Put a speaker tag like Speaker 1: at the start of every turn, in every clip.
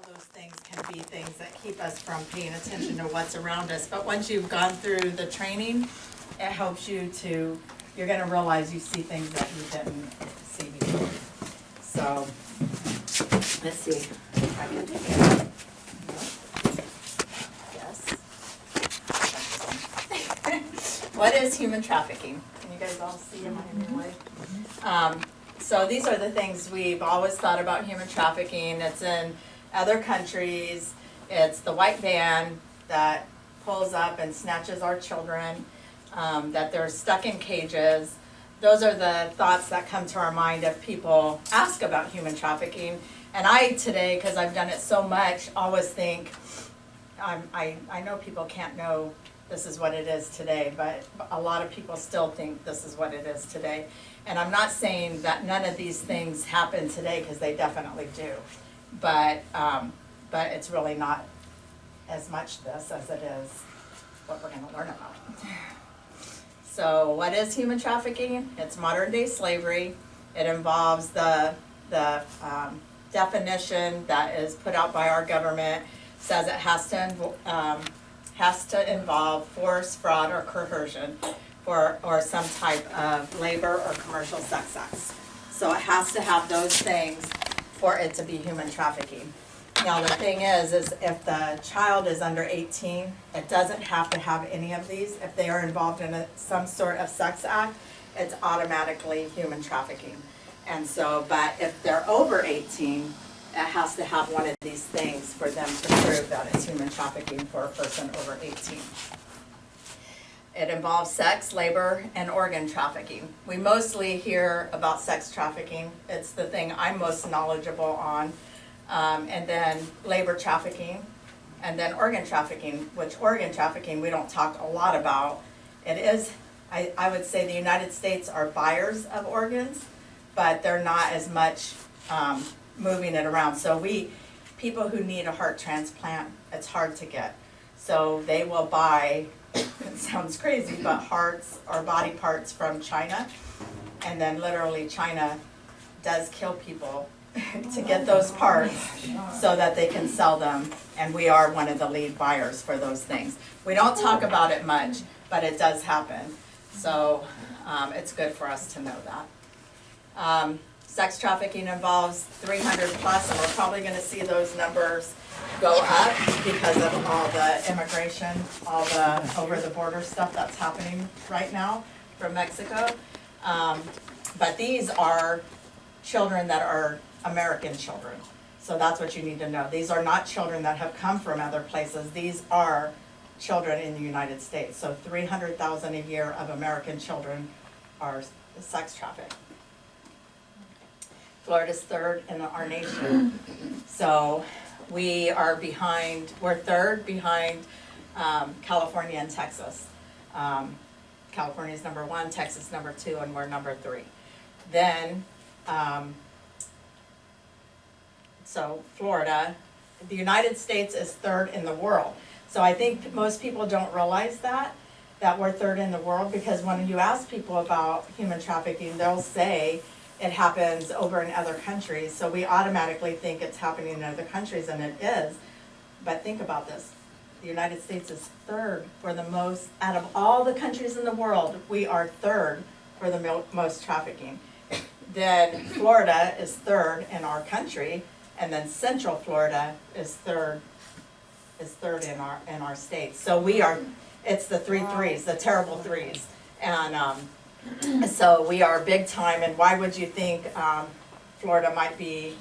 Speaker 1: all those things can be things that keep us from paying attention to what's around us. But once you've gone through the training, it helps you to, you're going to realize you see things that you didn't see before. So, let's see if I can do it. Yes. What is human trafficking? Can you guys all see? Am I in your way? So these are the things we've always thought about human trafficking. It's in other countries. It's the white van that pulls up and snatches our children, that they're stuck in cages. Those are the thoughts that come to our mind if people ask about human trafficking. And I today, because I've done it so much, always think, I know people can't know this is what it is today, but a lot of people still think this is what it is today. And I'm not saying that none of these things happen today, because they definitely do. But it's really not as much this as it is what we're going to learn about. So what is human trafficking? It's modern day slavery. It involves the definition that is put out by our government, says it has to involve force, fraud, or coercion, or some type of labor or commercial sex acts. So it has to have those things for it to be human trafficking. Now the thing is if the child is under 18, it doesn't have to have any of these. If they are involved in some sort of sex act, it's automatically human trafficking. And so, but if they're over 18, it has to have one of these things for them to prove that it's human trafficking for a person over 18. It involves sex, labor, and organ trafficking. We mostly hear about sex trafficking. It's the thing I'm most knowledgeable on. And then labor trafficking, and then organ trafficking, which organ trafficking we don't talk a lot about. It is, I would say the United States are buyers of organs, but they're not as much moving it around. So people who need a heart transplant, it's hard to get. So they will buy, it sounds crazy, but hearts or body parts from China, and then literally China does kill people to get those parts so that they can sell them, and we are one of the lead buyers for those things. We don't talk about it much, but it does happen. So it's good for us to know that. Sex trafficking involves 300 plus, and we're probably going to see those numbers go up because of all the immigration, all the over-the-border stuff that's happening right now from Mexico. But these are children that are American children. So that's what you need to know. These are not children that have come from other places. These are children in the United States. So 300,000 a year of American children are sex trafficked. Florida's third in our nation. So we are behind, we're third behind California and Texas. California's number 1, Texas number 2, and we're number 3. Then, so Florida, the United States is third in the world. So I think most people don't realize that we're third in the world, because when you ask people about human trafficking, they'll say it happens over in other countries. So we automatically think it's happening in other countries, and it is. But think about this. The United States is third for the most, out of all the countries in the world, we are third for the most trafficking. Then Florida is third in our country, and then Central Florida is third in our state. So we are, it's the three threes, the terrible threes. And so we are big time, and why would you think Florida might be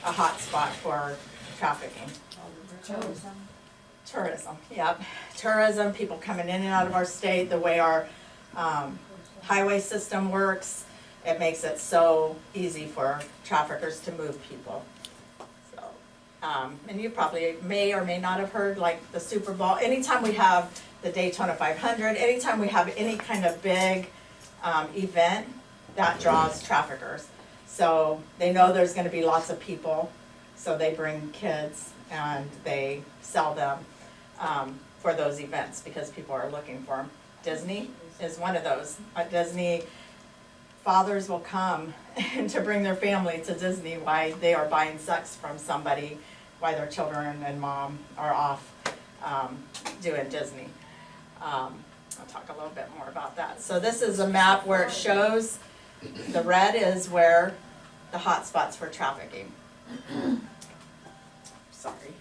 Speaker 1: a hot spot for trafficking? Tourism, yep. Tourism, people coming in and out of our state, the way our highway system works, it makes it so easy for traffickers to move people. So, and you probably may or may not have heard, like the Super Bowl, anytime we have the Daytona 500, anytime we have any kind of big event, that draws traffickers. So they know there's going to be lots of people, so they bring kids and they sell them for those events because people are looking for them. Disney is one of those. At Disney, fathers will come to bring their family to Disney while they are buying sex from somebody why their children and mom are off doing Disney. I'll talk a little bit more about that. So this is a map where it shows the red is where the hot spots for trafficking. Sorry.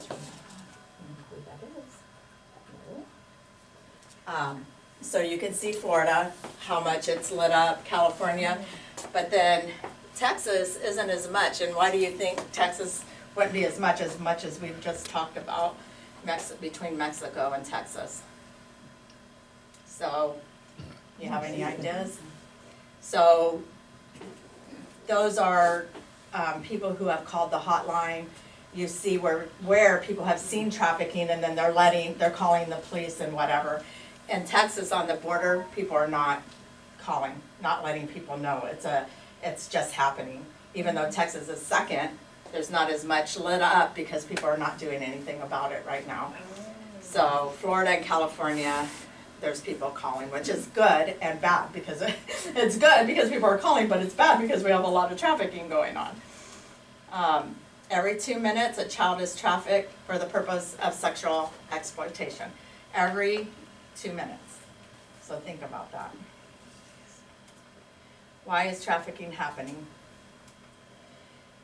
Speaker 1: Who that is. So you can see Florida, how much it's lit up, California, but then Texas isn't as much. And why do you think Texas wouldn't be as much as we've just talked about between Mexico and Texas? So, you have any ideas? So, those are people who have called the hotline. You see where people have seen trafficking, and then they're calling the police and whatever. In Texas, on the border, people are not calling, not letting people know. It's just happening. Even though Texas is second, there's not as much lit up because people are not doing anything about it right now. So Florida and California, there's people calling, which is good and bad, because it's good because people are calling, but it's bad because we have a lot of trafficking going on. Every 2 minutes, a child is trafficked for the purpose of sexual exploitation. Every 2 minutes. So think about that. Why is trafficking happening?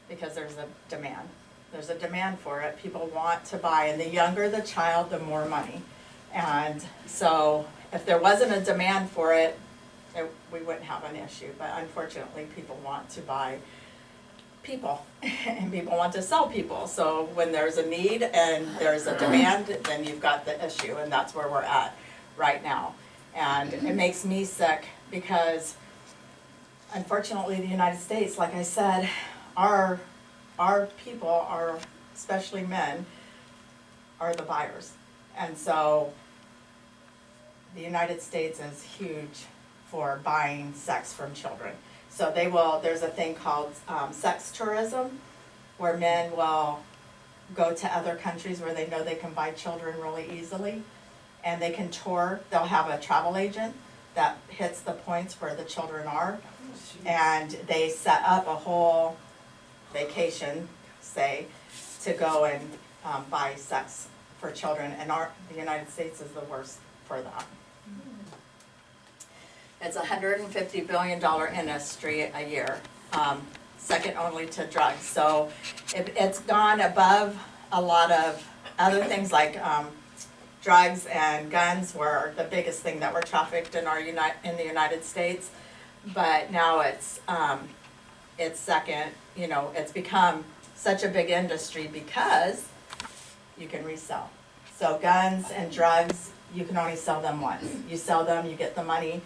Speaker 1: Because there's a demand. There's a demand for it. People want to buy, and the younger the child, the more money. And so if there wasn't a demand for it, we wouldn't have an issue. But unfortunately, people want to buy people, and people want to sell people. So when there's a need and there's a demand, then you've got the issue, and that's where we're at right now. And it makes me sick because unfortunately the United States, like I said, our people are, especially men, are the buyers. And so the United States is huge for buying sex from children. So there's a thing called sex tourism, where men will go to other countries where they know they can buy children really easily, and they can tour. They'll have a travel agent that hits the points where the children are, and they set up a whole vacation, say, to go and buy sex for children, and the United States is the worst for that. It's a $150 billion industry a year, second only to drugs. So it's gone above a lot of other things, like drugs and guns were the biggest thing that were trafficked in the United States. But now it's second. You know, it's become such a big industry because you can resell. So guns and drugs, you can only sell them once. You sell them, you get the money,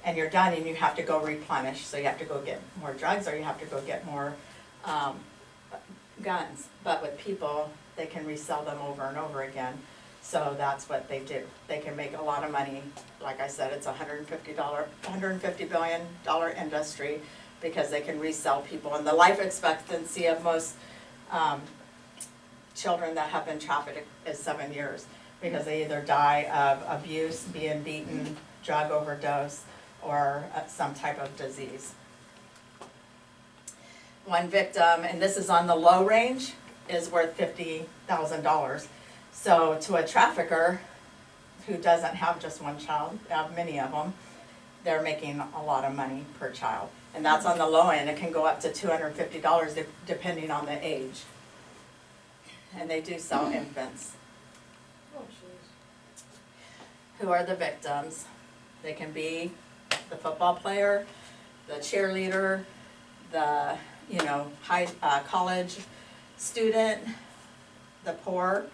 Speaker 1: and you're done, and you have to go replenish. So you have to go get more drugs, or you have to go get more guns. But with people, they can resell them over and over again. So that's what they do. They can make a lot of money. Like I said, it's a $150 billion industry, because they can resell people. And the life expectancy of most children that have been trafficked is 7 years, because they either die of abuse, being beaten, drug overdose, or some type of disease. One victim, and this is on the low range, is worth $50,000. So to a trafficker who doesn't have just one child, have many of them, they're making a lot of money per child. And that's on the low end. It can go up to $250 depending on the age. And they do sell infants. Who are the victims? They can be the football player, the cheerleader, the college student, the poor,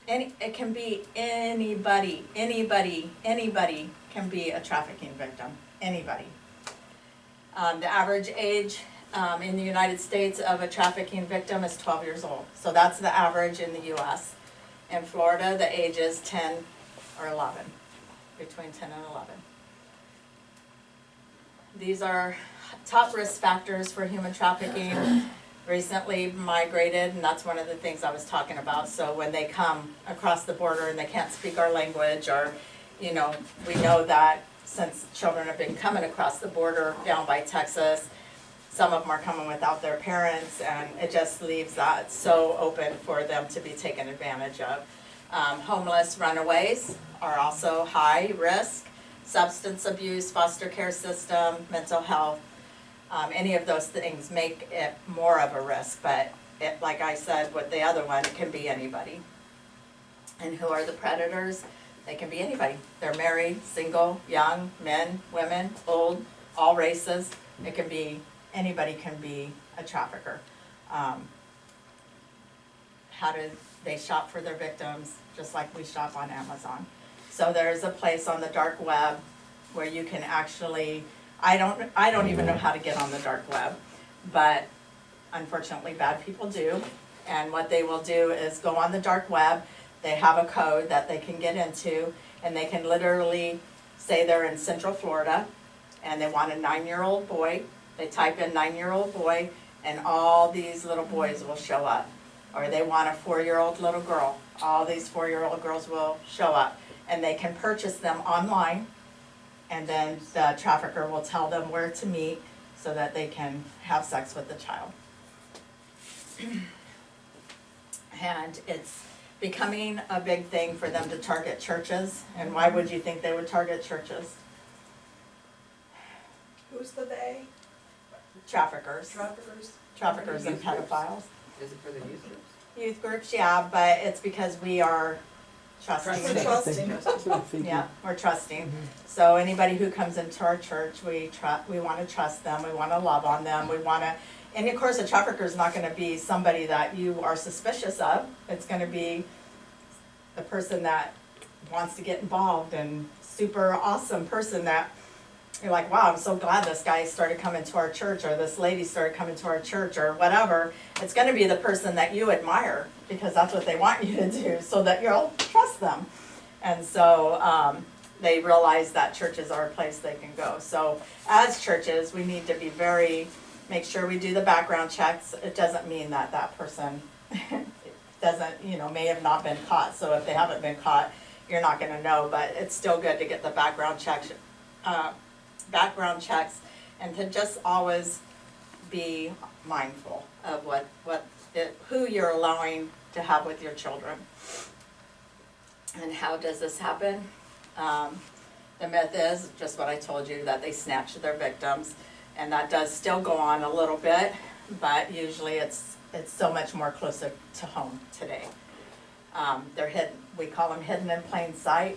Speaker 1: it can be anybody can be a trafficking victim, anybody. The average age in the United States of a trafficking victim is 12 years old. So that's the average in the U.S. In Florida, the age is 10 or 11, between 10 and 11. These are top risk factors for human trafficking. Recently migrated, and that's one of the things I was talking about. So when they come across the border and they can't speak our language, or, we know that since children have been coming across the border down by Texas, Some of them are coming without their parents, and it just leaves that so open for them to be taken advantage of. Homeless runaways are also high risk. Substance abuse, foster care system, mental health, any of those things make it more of a risk, but it, like I said with the other one, it can be anybody. And who are the predators? They can be anybody. They're married, single, young, men, women, old, all races. It can be, anybody can be a trafficker. How do they shop for their victims? Just like we shop on Amazon. So there's a place on the dark web where you can actually, I don't even know how to get on the dark web, but unfortunately bad people do. And what they will do is go on the dark web. They have a code that they can get into, and they can literally say they're in Central Florida and they want a 9-year-old boy. They type in 9-year-old boy and all these little boys will show up. Or they want a 4-year-old little girl. All these 4-year-old girls will show up, and they can purchase them online, and then the trafficker will tell them where to meet so that they can have sex with the child. And it's becoming a big thing for them to target churches. And why would you think they would target churches?
Speaker 2: Who's the they?
Speaker 1: Traffickers.
Speaker 2: Traffickers.
Speaker 1: Traffickers and pedophiles.
Speaker 3: Is it for the youth groups?
Speaker 1: Youth groups, yeah, but it's because we are trusting.
Speaker 2: We're trusting.
Speaker 1: Yeah, we're trusting. So anybody who comes into our church, we want to trust them, we want to love on them, we want to, and of course a trafficker is not going to be somebody that you are suspicious of. It's going to be the person that wants to get involved and super awesome person that you're like, wow, I'm so glad this guy started coming to our church, or this lady started coming to our church, or whatever. It's going to be the person that you admire, because that's what they want you to do, so that you'll trust them. And so they realize that churches are a place they can go. So as churches, we need to be make sure we do the background checks. It doesn't mean that that person may have not been caught. So if they haven't been caught, you're not going to know, but it's still good to get the background checks, and to just always be mindful of who you're allowing to have with your children. And how does this happen? The myth is just what I told you, that they snatch their victims, and that does still go on a little bit, but usually it's so much more closer to home today. They're hidden. We call them hidden in plain sight,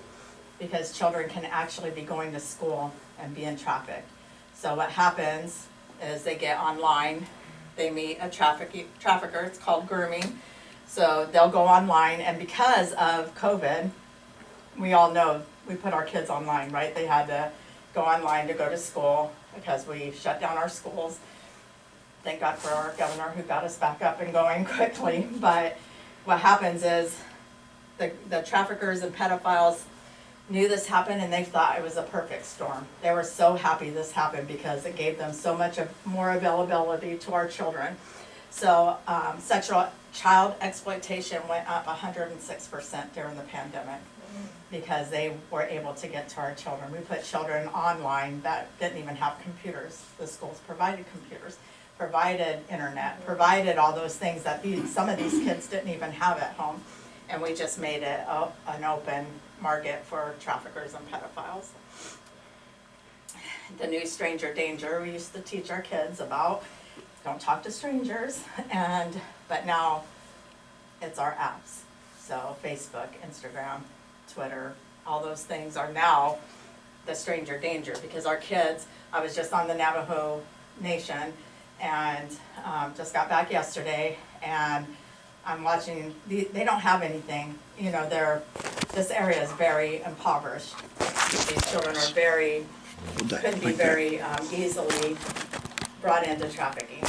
Speaker 1: because children can actually be going to school and being trafficked. So what happens is they get online, they meet a trafficker, it's called grooming. So they'll go online, and because of COVID, we all know we put our kids online, right? They had to go online to go to school because we shut down our schools. Thank God for our governor who got us back up and going quickly. But what happens is the traffickers and pedophiles knew this happened, and they thought it was a perfect storm. They were so happy this happened because it gave them so much more availability to our children. So sexual child exploitation went up 106% during the pandemic because they were able to get to our children. We put children online that didn't even have computers. The schools provided computers, provided internet, provided all those things that some of these kids didn't even have at home. And we just made it an open market for traffickers and pedophiles. The new stranger danger, we used to teach our kids about, don't talk to strangers, but now it's our apps. So Facebook, Instagram, Twitter, all those things are now the stranger danger, because our kids, I was just on the Navajo Nation and just got back yesterday, and I'm watching, they don't have anything, this area is very impoverished. These children are could be very easily brought into trafficking.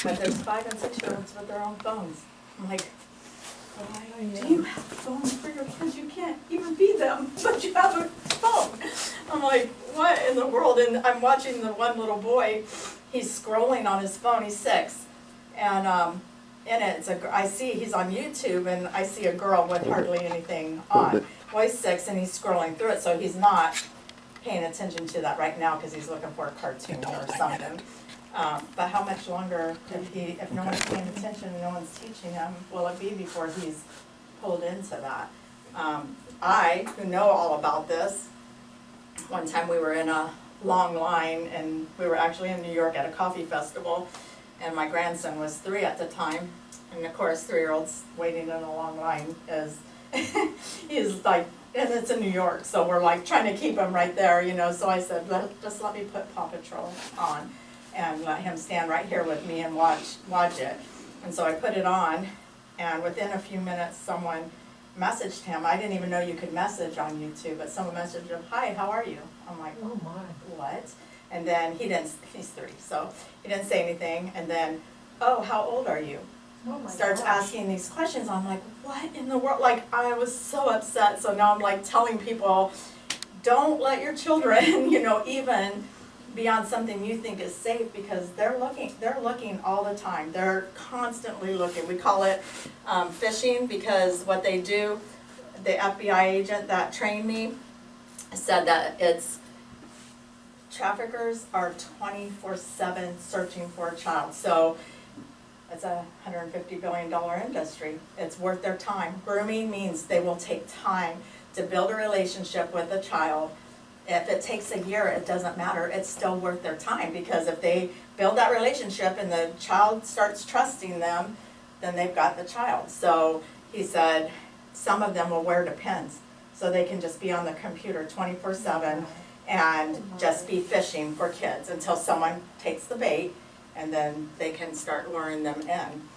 Speaker 1: But there's 5 and 6-year-olds with their own phones. I'm like, why do you have phones for your kids? You can't even feed them, but you have a phone. I'm like, what in the world? And I'm watching the one little boy, he's scrolling on his phone, he's 6. And in it, I see he's on YouTube, and I see a girl with hardly anything on. Well, he's 6 and he's scrolling through it, so he's not paying attention to that right now because he's looking for a cartoon or something. But how much longer if no one's paying attention and no one's teaching him, will it be before he's pulled into that? I, who know all about this, one time we were in a long line and we were actually in New York at a coffee festival, and my grandson was 3 at the time, and of course 3-year-olds waiting in a long line is, he's like, and it's in New York, so we're like trying to keep him right there, you know, so I said, just let me put Paw Patrol on and let him stand right here with me and watch it. And so I put it on, and within a few minutes someone messaged him. I didn't even know you could message on YouTube, but someone messaged him, "Hi, how are you?" I'm like,
Speaker 2: Oh my.
Speaker 1: what? And then he's 3, so he didn't say anything, and then, "Oh, how old are you?"
Speaker 2: Oh my
Speaker 1: Starts
Speaker 2: gosh.
Speaker 1: asking these questions. I'm like, what in the world? Like, I was so upset. So now I'm like telling people, don't let your children, you know, even be on something you think is safe, because they're looking all the time. They're constantly looking. We call it phishing, because what they do, the FBI agent that trained me said that traffickers are 24/7 searching for a child. So it's a $150 billion industry. It's worth their time. Grooming means they will take time to build a relationship with a child. If it takes a year, it doesn't matter. It's still worth their time, because if they build that relationship and the child starts trusting them, then they've got the child. So he said some of them will wear Depends, so they can just be on the computer 24/7 and just be fishing for kids until someone takes the bait, and then they can start luring them in.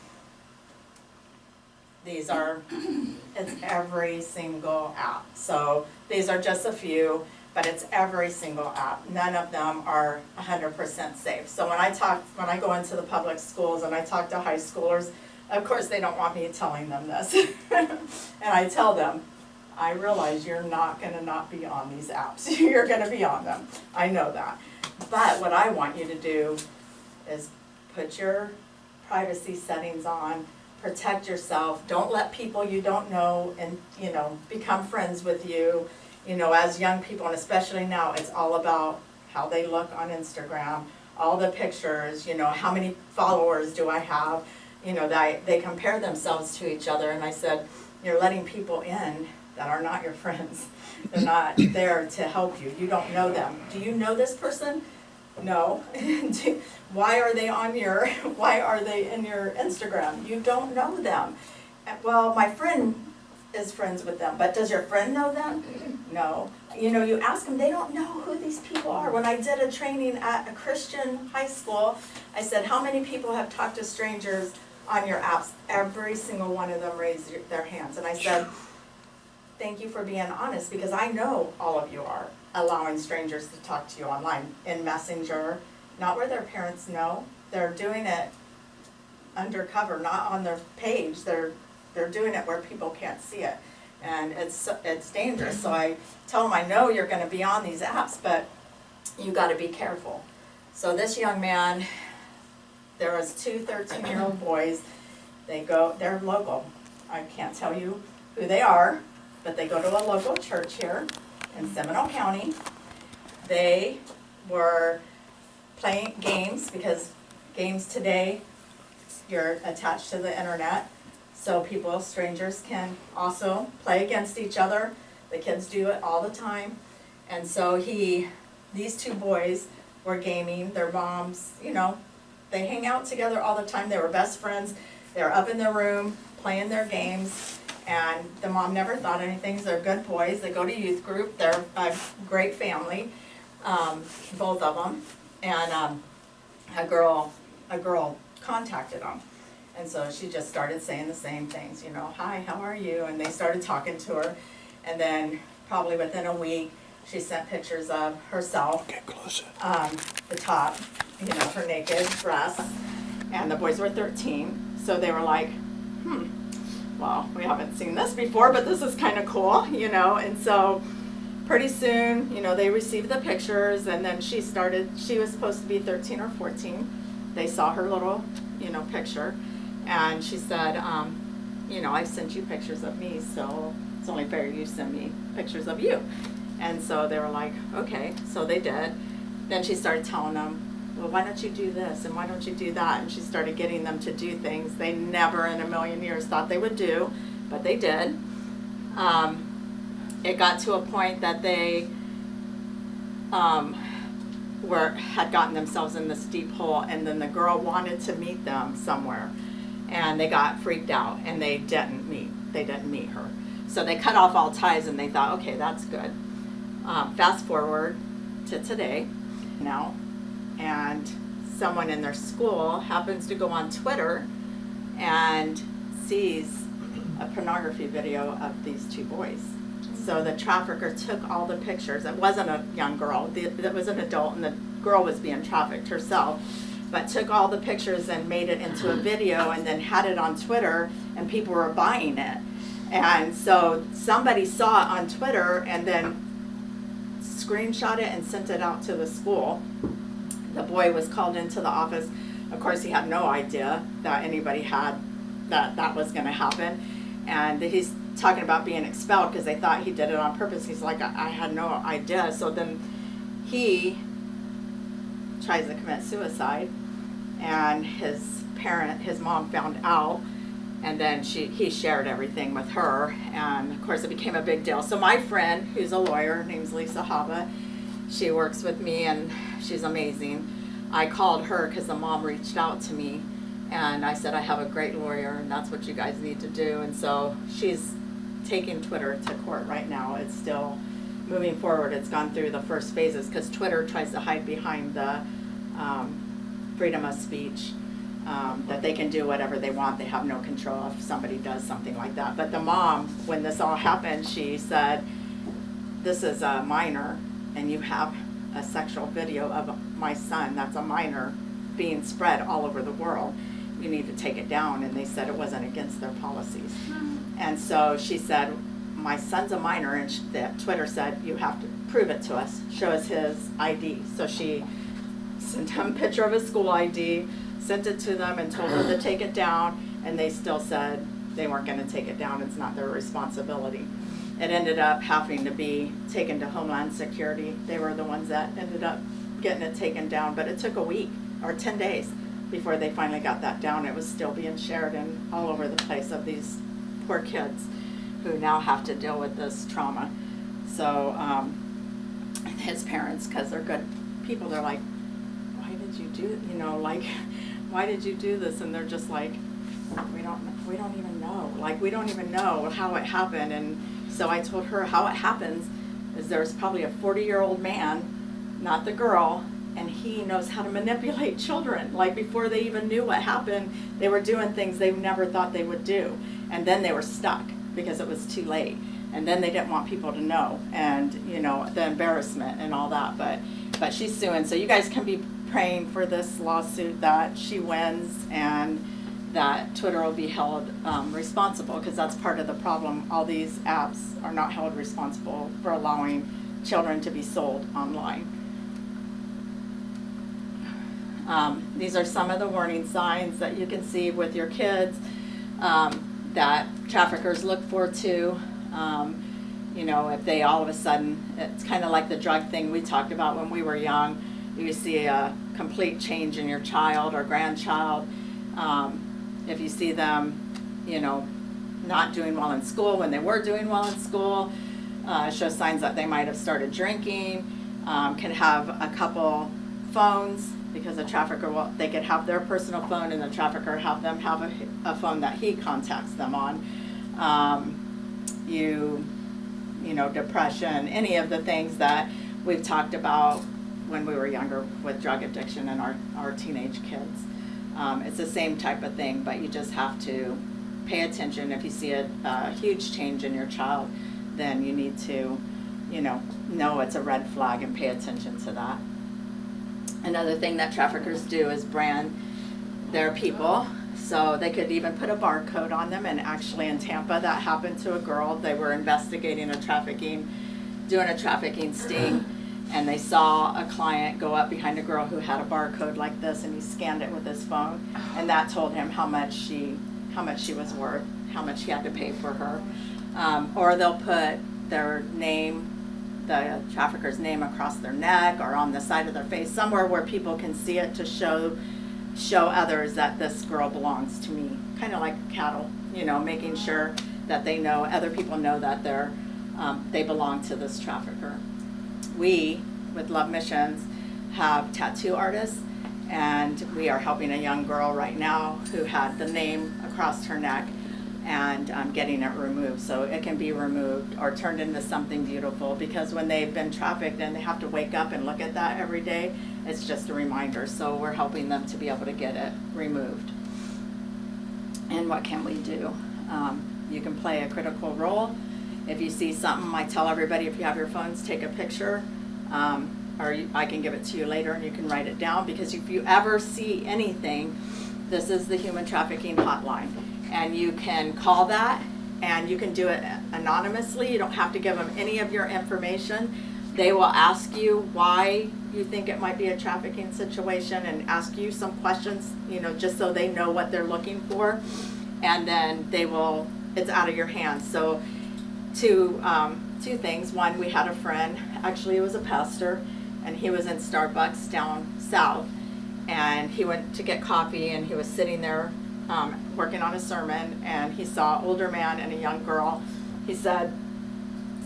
Speaker 1: It's every single app. So these are just a few, but it's every single app. None of them are 100% safe. So when I go into the public schools and I talk to high schoolers, of course they don't want me telling them this. And I tell them, I realize you're not gonna not be on these apps. You're gonna be on them. I know that. But what I want you to do is put your privacy settings on, protect yourself, don't let people you don't know and, you know, become friends with you. You know, as young people, and especially now, it's all about how they look on Instagram, all the pictures, you know, how many followers do I have, you know, they compare themselves to each other, and I said, you're letting people in that are not your friends. They're not there to help you. You don't know them. Do you know this person? No. Why are they in your Instagram? You don't know them. Well, my friend is friends with them, but does your friend know them? No. You know, you ask them, they don't know who these people are. When I did a training at a Christian high school, I said, how many people have talked to strangers on your apps? Every single one of them raised their hands. And I said, thank you for being honest, because I know all of you are allowing strangers to talk to you online, in Messenger, not where their parents know. They're doing it undercover, not on their page. They're doing it where people can't see it, and it's dangerous. So I tell them, I know you're going to be on these apps, but you got to be careful. So this young man, there was 2 13-year-old boys. They're local. I can't tell you who they are, but they go to a local church here in Seminole County. They were playing games, because games today, you're attached to the internet. So strangers can also play against each other. The kids do it all the time. And so these 2 boys were gaming. Their moms, you know, they hang out together all the time. They were best friends. They were up in their room playing their games. And the mom never thought anything. They're good boys. They go to youth group. They're a great family, both of them. And a girl contacted them. And so she just started saying the same things, you know, hi, how are you? And they started talking to her. And then probably within a week, she sent pictures of herself,
Speaker 3: Get closer.
Speaker 1: the top, you know, her naked breasts. And the boys were 13. So they were like, well, we haven't seen this before, but this is kind of cool, you know. And so pretty soon, you know, they received the pictures, and then she was supposed to be 13 or 14. They saw her little, you know, picture, and she said, you know, I sent you pictures of me, so it's only fair you send me pictures of you. And so they were like, okay, so they did. Then she started telling them well, why don't you do this and why don't you do that? And she started getting them to do things they never in a million years thought they would do, but they did. It got to a point that they had gotten themselves in this deep hole, and then the girl wanted to meet them somewhere, and they got freaked out, and they didn't meet her. So they cut off all ties, and they thought, okay, that's good. Fast forward to today now, and someone in their school happens to go on Twitter and sees a pornography video of these two boys. So the trafficker took all the pictures. It wasn't a young girl, it was an adult, and the girl was being trafficked herself, but took all the pictures and made it into a video and then had it on Twitter, and people were buying it. And so somebody saw it on Twitter and then screenshot it and sent it out to the school. The boy was called into the office. Of course, he had no idea that anybody had that was going to happen. And he's talking about being expelled because they thought he did it on purpose. He's like, I had no idea. So then he tries to commit suicide, and his mom found out, and then he shared everything with her, and of course it became a big deal. So my friend, who's a lawyer, her name's Lisa Hava, she works with me and she's amazing. I called her because the mom reached out to me, and I said, I have a great lawyer and that's what you guys need to do. And so she's taking Twitter to court right now. It's still moving forward. It's gone through the first phases because Twitter tries to hide behind the freedom of speech, that they can do whatever they want. They have no control if somebody does something like that. But the mom, when this all happened, she said, this is a minor, and you have a sexual video of my son that's a minor being spread all over the world. You need to take it down. And they said it wasn't against their policies. And so she said, my son's a minor, and Twitter said, you have to prove it to us, show us his ID. So she sent him a picture of his school ID, sent it to them, and told them to take it down, and they still said they weren't going to take it down. It's not their responsibility. It ended up having to be taken to Homeland Security. They were the ones that ended up getting it taken down, but it took a week or 10 days before they finally got that down. It was still being shared and all over the place of these poor kids who now have to deal with this trauma. So his parents, because they're good people, they're like, why did you do, why did you do this? And they're just like, we don't even know. We don't even know how it happened. And so I told her how it happens is there's probably a 40-year-old man, not the girl, and he knows how to manipulate children. Before they even knew what happened, they were doing things they never thought they would do. And then they were stuck because it was too late. And then they didn't want people to know, and the embarrassment and all that. But she's suing. So you guys can be praying for this lawsuit that she wins and that Twitter will be held responsible, because that's part of the problem. All these apps are not held responsible for allowing children to be sold online. These are some of the warning signs that you can see with your kids that traffickers look for too. If they all of a sudden, it's kind of like the drug thing we talked about when we were young. You see a complete change in your child or grandchild. If you see them, not doing well in school when they were doing well in school, shows signs that they might have started drinking, can have a couple phones, because the trafficker, they could have their personal phone and the trafficker have them have a phone that he contacts them on. Depression, any of the things that we've talked about when we were younger with drug addiction and our teenage kids. It's the same type of thing, but you just have to pay attention. If you see a huge change in your child, then you need to, know it's a red flag and pay attention to that. Another thing that traffickers do is brand their people. So they could even put a barcode on them, and actually in Tampa that happened to a girl. They were investigating doing a trafficking sting, and they saw a client go up behind a girl who had a barcode like this, and he scanned it with his phone, and that told him how much she was worth, how much he had to pay for her. Or they'll put their name, the trafficker's name across their neck or on the side of their face, somewhere where people can see it to show others that this girl belongs to me. Kind of like cattle, you know, making sure that they know, other people know that they belong to this trafficker. We, with Love Missions, have tattoo artists, and we are helping a young girl right now who had the name across her neck, and getting it removed so it can be removed or turned into something beautiful, because when they've been trafficked and they have to wake up and look at that every day, it's just a reminder. So we're helping them to be able to get it removed. And what can we do? You can play a critical role. If you see something, I tell everybody, if you have your phones, take a picture, I can give it to you later and you can write it down, because if you ever see anything, this is the human trafficking hotline. And you can call that, and you can do it anonymously. You don't have to give them any of your information. They will ask you why you think it might be a trafficking situation and ask you some questions, you know, just so they know what they're looking for. And then it's out of your hands. So two things. One, we had a friend, actually it was a pastor, and he was in Starbucks down south, and he went to get coffee, and he was sitting there working on a sermon, and he saw an older man and a young girl. He said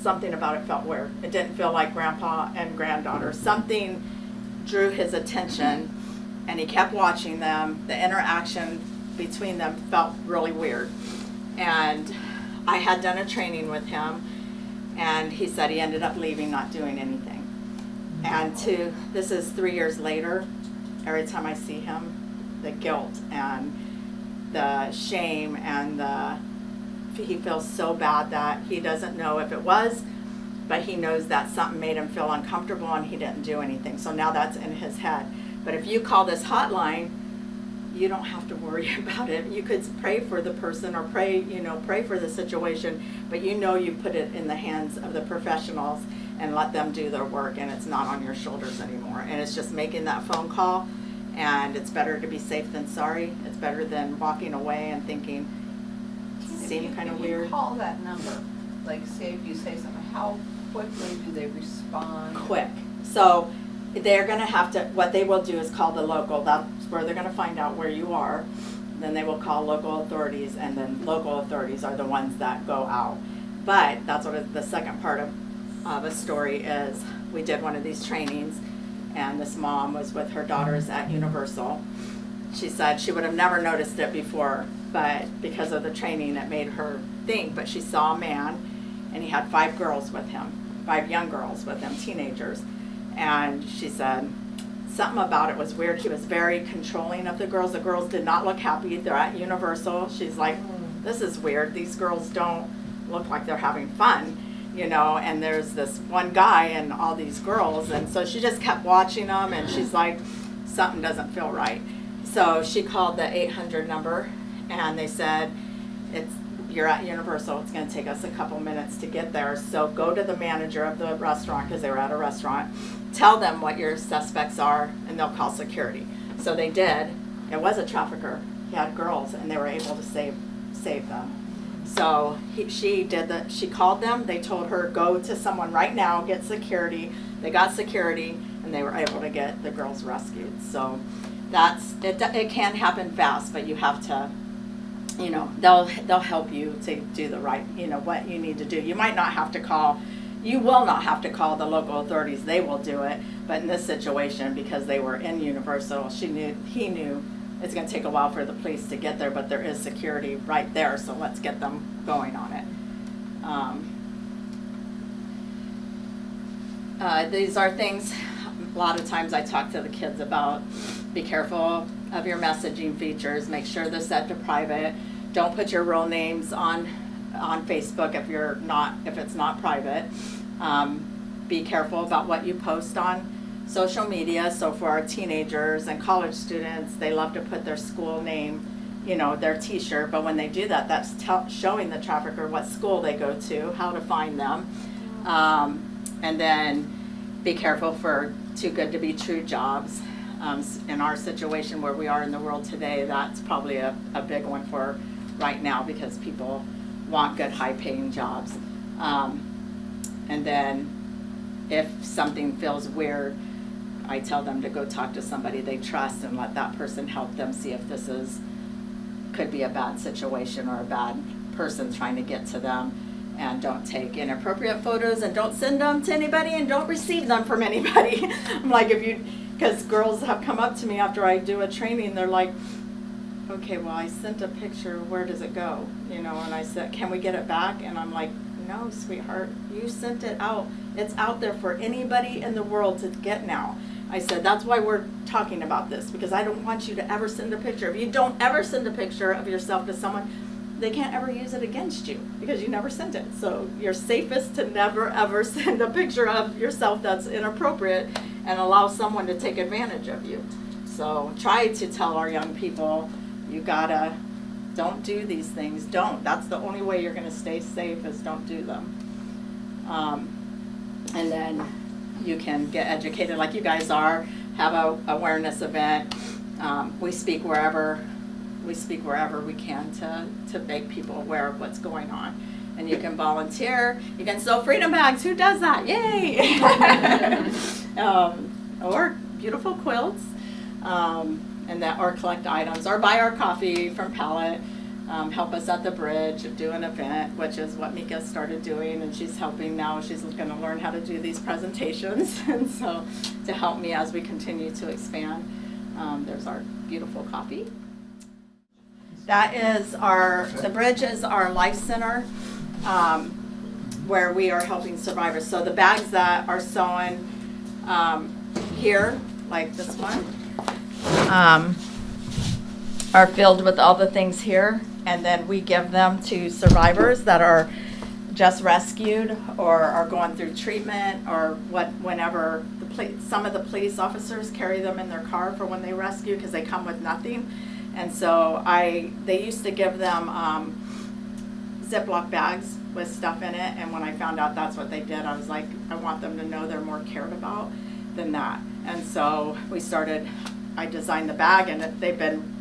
Speaker 1: something about it felt weird. It didn't feel like grandpa and granddaughter. Something drew his attention, and he kept watching them. The interaction between them felt really weird. And I had done a training with him, and he said he ended up leaving, not doing anything. And this is 3 years later, every time I see him, the guilt and the shame and he feels so bad that he doesn't know if it was, but he knows that something made him feel uncomfortable and he didn't do anything. So now that's in his head. But if you call this hotline, you don't have to worry about it. You could pray for the person or pray for the situation, but you put it in the hands of the professionals and let them do their work, and it's not on your shoulders anymore. And it's just making that phone call, and it's better to be safe than sorry. It's better than walking away and thinking, seemed kind of weird.
Speaker 2: If you call that number, like say if you say something, how quickly do they respond?
Speaker 1: Quick. So they're going to have to, what they will do is call the local. That's where they're going to find out where you are. Then they will call local authorities, and then local authorities are the ones that go out. But that's what the second part of a story is. We did one of these trainings, and this mom was with her daughters at Universal. She said she would have never noticed it before, but because of the training it made her think. But she saw a man, and he had 5 girls with him, 5 young girls with him, teenagers. And she said something about it was weird. He was very controlling of the girls. The girls did not look happy. They're at Universal. She's like, this is weird. These girls don't look like they're having fun, and there's this one guy and all these girls. And so she just kept watching them, and she's like, something doesn't feel right. So she called the 800 number, and they said, you're at Universal. It's going to take us a couple minutes to get there. So go to the manager of the restaurant, because they were at a restaurant. Tell them what your suspects are, and they'll call security. So they did. It was a trafficker. He had girls, and they were able to save them. So she called them. They told her, go to someone right now, get security. They got security, and they were able to get the girls rescued. So it can happen fast, but you have to, they'll help you to do the right, what you need to do. You might not have to call, you will not have to call the local authorities. They will do it. But in this situation, because they were in Universal, he knew it's going to take a while for the police to get there, but there is security right there, so let's get them going on it. These are things, a lot of times I talk to the kids about. Be careful of your messaging features. Make sure they're set to private. Don't put your real names on Facebook if it's not private. Be careful about what you post on social media. So for our teenagers and college students, they love to put their school name, their t-shirt, but when they do that, that's showing the trafficker what school they go to, how to find them. And then be careful for too good to be true jobs. In our situation where we are in the world today, that's probably a big one for right now, because people want good high paying jobs. And then if something feels weird, I tell them to go talk to somebody they trust and let that person help them see if this could be a bad situation or a bad person trying to get to them. And don't take inappropriate photos, and don't send them to anybody, and don't receive them from anybody. I'm like, because girls have come up to me after I do a training, they're like, okay, well, I sent a picture, where does it go? And I said, can we get it back? And I'm like, no, sweetheart, you sent it out. It's out there for anybody in the world to get now. I said, that's why we're talking about this, because I don't want you to ever send a picture. If you don't ever send a picture of yourself to someone, they can't ever use it against you because you never sent it. So you're safest to never ever send a picture of yourself that's inappropriate and allow someone to take advantage of you. So try to tell our young people, don't do these things. Don't. That's the only way you're going to stay safe, is don't do them. And then you can get educated like you guys are, have a awareness event. We speak wherever we can to make people aware of what's going on. And you can volunteer. You can sew freedom bags. Who does that? Yay! Or beautiful quilts, or collect items, or buy our coffee from Pallet. Help us at the bridge, do an event, which is what Mika started doing, and she's helping now. She's going to learn how to do these presentations, and so to help me as we continue to expand. There's our beautiful coffee. That is the bridge is our life center, where we are helping survivors. So the bags that are sewn here, like this one, are filled with all the things here, and then we give them to survivors that are just rescued or are going through treatment, or whenever some of the police officers carry them in their car for when they rescue, because they come with nothing. And so they used to give them Ziploc bags with stuff in it, and when I found out that's what they did, I was like, I want them to know they're more cared about than that. And so I designed the bag, and they've been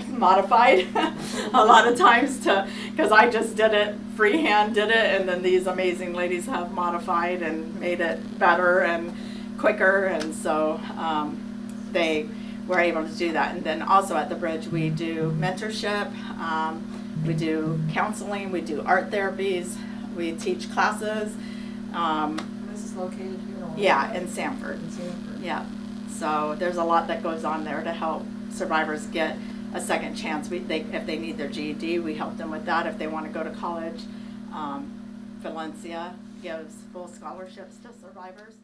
Speaker 1: modified a lot of times because I just did it, freehand did it, and then these amazing ladies have modified and made it better and quicker, and so they were able to do that. And then also at the bridge we do mentorship, we do counseling, we do art therapies, we teach classes.
Speaker 2: This is located here?
Speaker 1: Yeah, in Sanford. Yeah, so there's a lot that goes on there to help survivors get a second chance. If they need their GED, we help them with that. If they want to go to college, Valencia gives full scholarships to survivors.